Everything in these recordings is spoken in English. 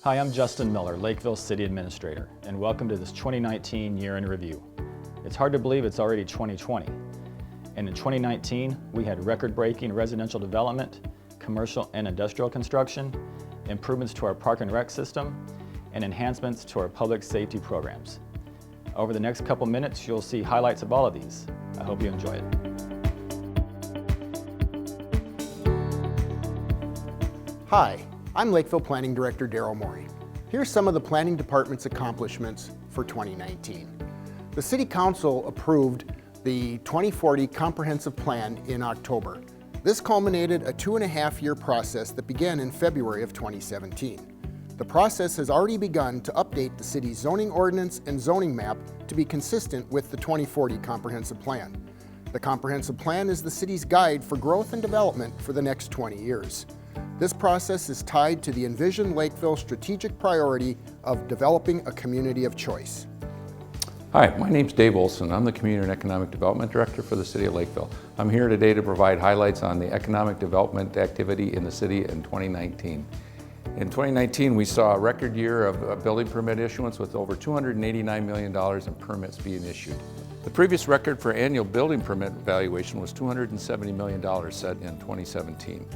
Hi, I'm Justin Miller, Lakeville City Administrator, and welcome to this 2019 Year in Review. It's hard to believe it's already 2020. And in 2019, we had record-breaking residential development, commercial and industrial construction, improvements to our park and rec system, and enhancements to our public safety programs. Over the next couple minutes, you'll see highlights of all of these. I hope you enjoy it. Hi, I'm Lakeville Planning Director Darryl Morey. Here's some of the Planning Department's accomplishments for 2019. The City Council approved the 2040 Comprehensive Plan in October. This culminated a 2.5-year process that began in February of 2017. The process has already begun to update the city's zoning ordinance and zoning map to be consistent with the 2040 Comprehensive Plan. The Comprehensive Plan is the city's guide for growth and development for the next 20 years. This process is tied to the envisioned Lakeville strategic priority of developing a community of choice. Hi, my name's Dave Olson. I'm the Community and Economic Development Director for the City of Lakeville. I'm here today to provide highlights on the economic development activity in the city in 2019. In 2019, we saw a record year of building permit issuance with over $289 million in permits being issued. The previous record for annual building permit valuation was $270 million set in 2017.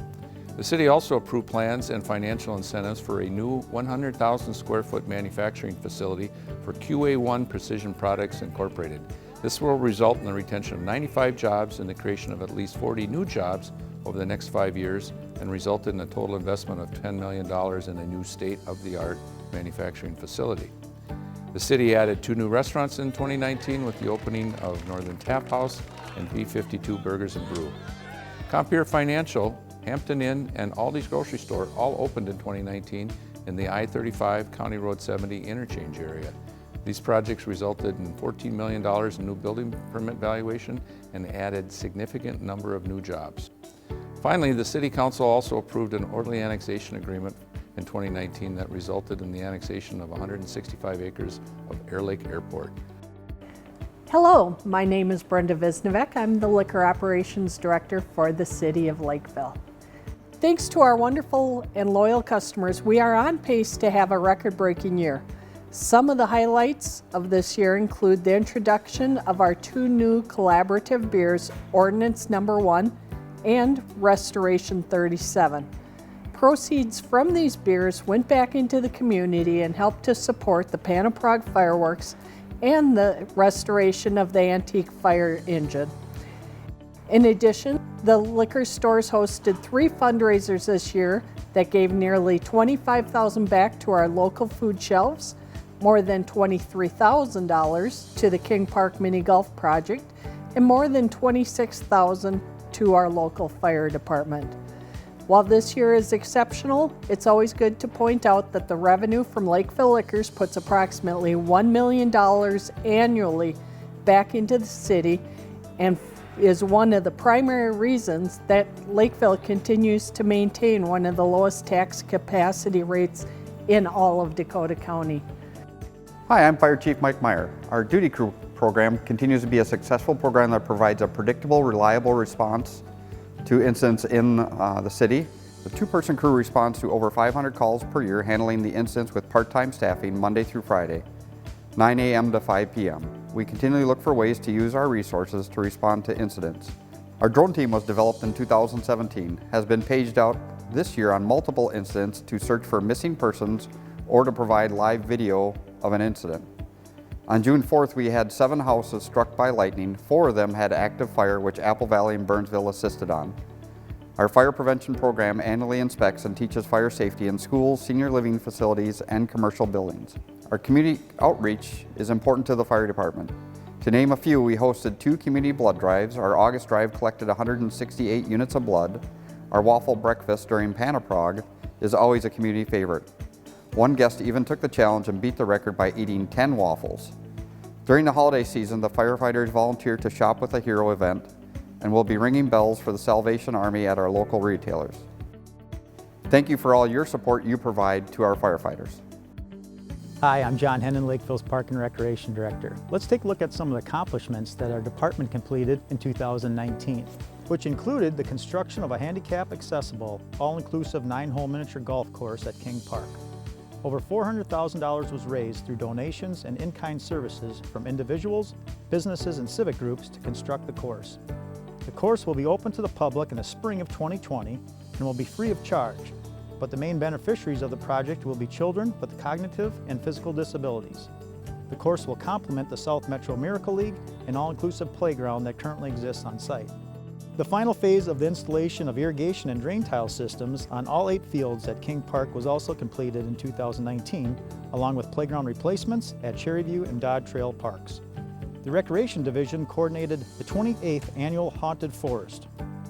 The city also approved plans and financial incentives for a new 100,000 square foot manufacturing facility for QA1 Precision Products Incorporated. This will result in the retention of 95 jobs and the creation of at least 40 new jobs over the next 5 years and resulted in a total investment of $10 million in a new state-of-the-art manufacturing facility. The city added 2 new restaurants in 2019 with the opening of Northern Tap House and B52 Burgers and Brew. Compeer Financial, Hampton Inn, and Aldi's Grocery Store all opened in 2019 in the I-35 County Road 70 interchange area. These projects resulted in $14 million in new building permit valuation and added significant number of new jobs. Finally, the City Council also approved an orderly annexation agreement in 2019 that resulted in the annexation of 165 acres of Air Lake Airport. Hello, my name is Brenda Visnovec. I'm the Liquor Operations Director for the City of Lakeville. Thanks to our wonderful and loyal customers, we are on pace to have a record-breaking year. Some of the highlights of this year include the introduction of our 2 new collaborative beers, Ordinance Number 1 and Restoration 37. Proceeds from these beers went back into the community and helped to support the Panaprog fireworks and the restoration of the antique fire engine. In addition, the liquor stores hosted 3 fundraisers this year that gave nearly $25,000 back to our local food shelves, more than $23,000 to the King Park Mini Golf Project, and more than $26,000 to our local fire department. While this year is exceptional, it's always good to point out that the revenue from Lakeville Liquors puts approximately $1 million annually back into the city and is one of the primary reasons that Lakeville continues to maintain one of the lowest tax capacity rates in all of Dakota County. Hi, I'm Fire Chief Mike Meyer. Our Duty Crew program continues to be a successful program that provides a predictable, reliable response to incidents in the city. The 2-person crew responds to over 500 calls per year, handling the incidents with part-time staffing Monday through Friday, 9 a.m. to 5 p.m. We continually look for ways to use our resources to respond to incidents. Our drone team was developed in 2017, has been paged out this year on multiple incidents to search for missing persons or to provide live video of an incident. On June 4th, we had 7 houses struck by lightning. 4 of them had active fire, which Apple Valley and Burnsville assisted on. Our fire prevention program annually inspects and teaches fire safety in schools, senior living facilities, and commercial buildings. Our community outreach is important to the fire department. To name a few, we hosted 2 community blood drives. Our August drive collected 168 units of blood. Our waffle breakfast during Panaprog is always a community favorite. One guest even took the challenge and beat the record by eating 10 waffles. During the holiday season, the firefighters volunteer to Shop with a Hero event and will be ringing bells for the Salvation Army at our local retailers. Thank you for all your support you provide to our firefighters. Hi, I'm John Hennon, Lakeville's Park and Recreation Director. Let's take a look at some of the accomplishments that our department completed in 2019, which included the construction of a handicap-accessible, all-inclusive 9-hole miniature golf course at King Park. Over $400,000 was raised through donations and in-kind services from individuals, businesses, and civic groups to construct the course. The course will be open to the public in the spring of 2020 and will be free of charge, but the main beneficiaries of the project will be children with cognitive and physical disabilities. The course will complement the South Metro Miracle League and all-inclusive playground that currently exists on site. The final phase of the installation of irrigation and drain tile systems on all 8 fields at King Park was also completed in 2019, along with playground replacements at Cherryview and Dodd Trail parks. The Recreation Division coordinated the 28th Annual Haunted Forest.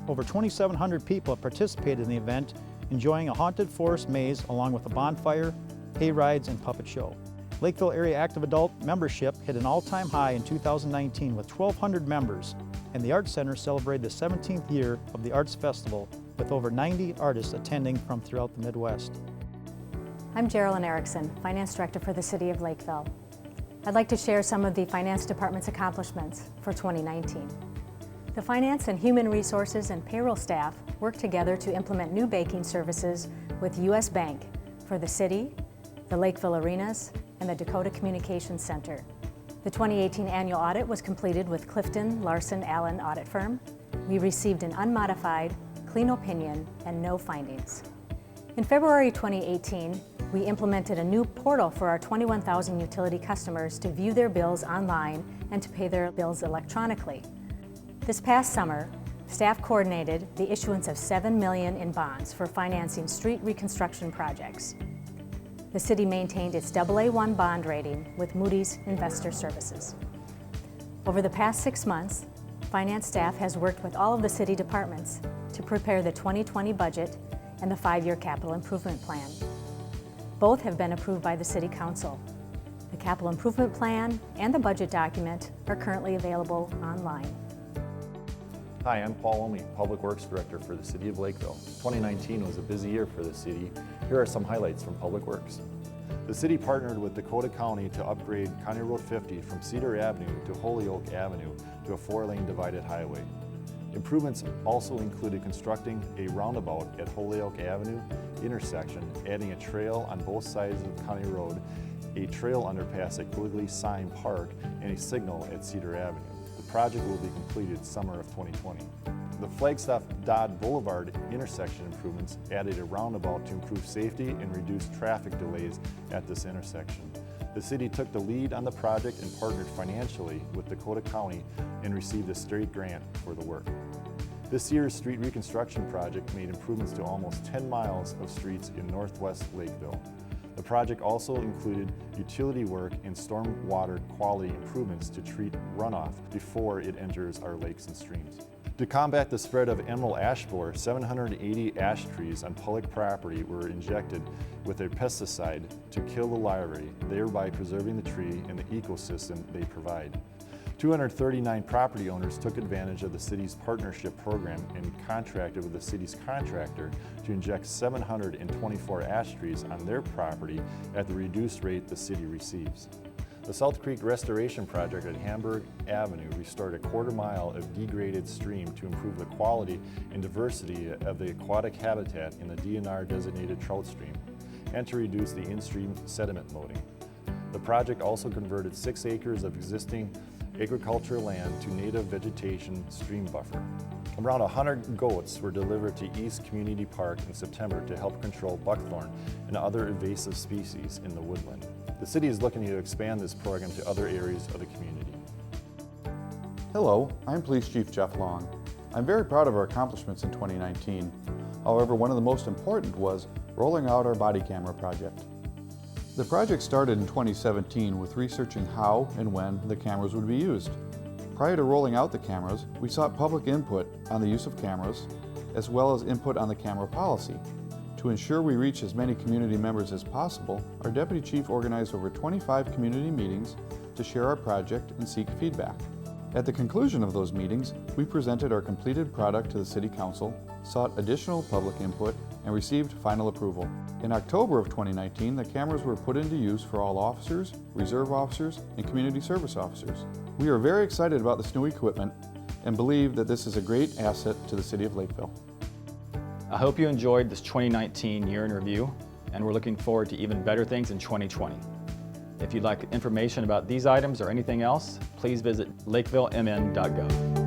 Over 2,700 people have participated in the event, enjoying a haunted forest maze along with a bonfire, hay rides, and puppet show. Lakeville Area Active Adult membership hit an all-time high in 2019 with 1,200 members, and the Arts Center celebrated the 17th year of the Arts Festival with over 90 artists attending from throughout the Midwest. I'm Geraldine Erickson, Finance Director for the City of Lakeville. I'd like to share some of the Finance Department's accomplishments for 2019. The Finance and Human Resources and Payroll staff worked together to implement new banking services with U.S. Bank for the city, the Lakeville Arenas, and the Dakota Communications Center. The 2018 annual audit was completed with Clifton Larson Allen Audit Firm. We received an unmodified, clean opinion and no findings. In February 2018, we implemented a new portal for our 21,000 utility customers to view their bills online and to pay their bills electronically. This past summer, staff coordinated the issuance of $7 million in bonds for financing street reconstruction projects. The city maintained its AA1 bond rating with Moody's Investor Services. Over the past 6 months, finance staff has worked with all of the city departments to prepare the 2020 budget and the 5-year capital improvement plan. Both have been approved by the City Council. The capital improvement plan and the budget document are currently available online. Hi, I'm Paul Omi, Public Works Director for the City of Lakeville. 2019 was a busy year for the city. Here are some highlights from Public Works. The city partnered with Dakota County to upgrade County Road 50 from Cedar Avenue to Holyoke Avenue to a 4-lane divided highway. Improvements also included constructing a roundabout at Holyoke Avenue intersection, adding a trail on both sides of County Road, a trail underpass at Quigley Sign Park, and a signal at Cedar Avenue. The project will be completed summer of 2020. The Flagstaff Dodd Boulevard intersection improvements added a roundabout to improve safety and reduce traffic delays at this intersection. The city took the lead on the project and partnered financially with Dakota County and received a state grant for the work. This year's street reconstruction project made improvements to almost 10 miles of streets in northwest Lakeville. The project also included utility work and stormwater quality improvements to treat runoff before it enters our lakes and streams. To combat the spread of emerald ash borer, 780 ash trees on public property were injected with a pesticide to kill the larvae, thereby preserving the tree and the ecosystem they provide. 239 property owners took advantage of the city's partnership program and contracted with the city's contractor to inject 724 ash trees on their property at the reduced rate the city receives. The South Creek Restoration Project at Hamburg Avenue restored a 1/4 mile of degraded stream to improve the quality and diversity of the aquatic habitat in the DNR designated trout stream and to reduce the in-stream sediment loading. The project also converted 6 acres of existing agricultural land to native vegetation stream buffer. Around 100 goats were delivered to East Community Park in September to help control buckthorn and other invasive species in the woodland. The city is looking to expand this program to other areas of the community. Hello, I'm Police Chief Jeff Long. I'm very proud of our accomplishments in 2019. However, one of the most important was rolling out our body camera project. The project started in 2017 with researching how and when the cameras would be used. Prior to rolling out the cameras, we sought public input on the use of cameras, as well as input on the camera policy. To ensure we reach as many community members as possible, our Deputy Chief organized over 25 community meetings to share our project and seek feedback. At the conclusion of those meetings, we presented our completed product to the City Council, sought additional public input, and received final approval. In October of 2019, the cameras were put into use for all officers, reserve officers, and community service officers. We are very excited about this new equipment and believe that this is a great asset to the City of Lakeville. I hope you enjoyed this 2019 year in review. and we're looking forward to even better things in 2020. If you'd like information about these items or anything else, please visit lakevillemn.gov.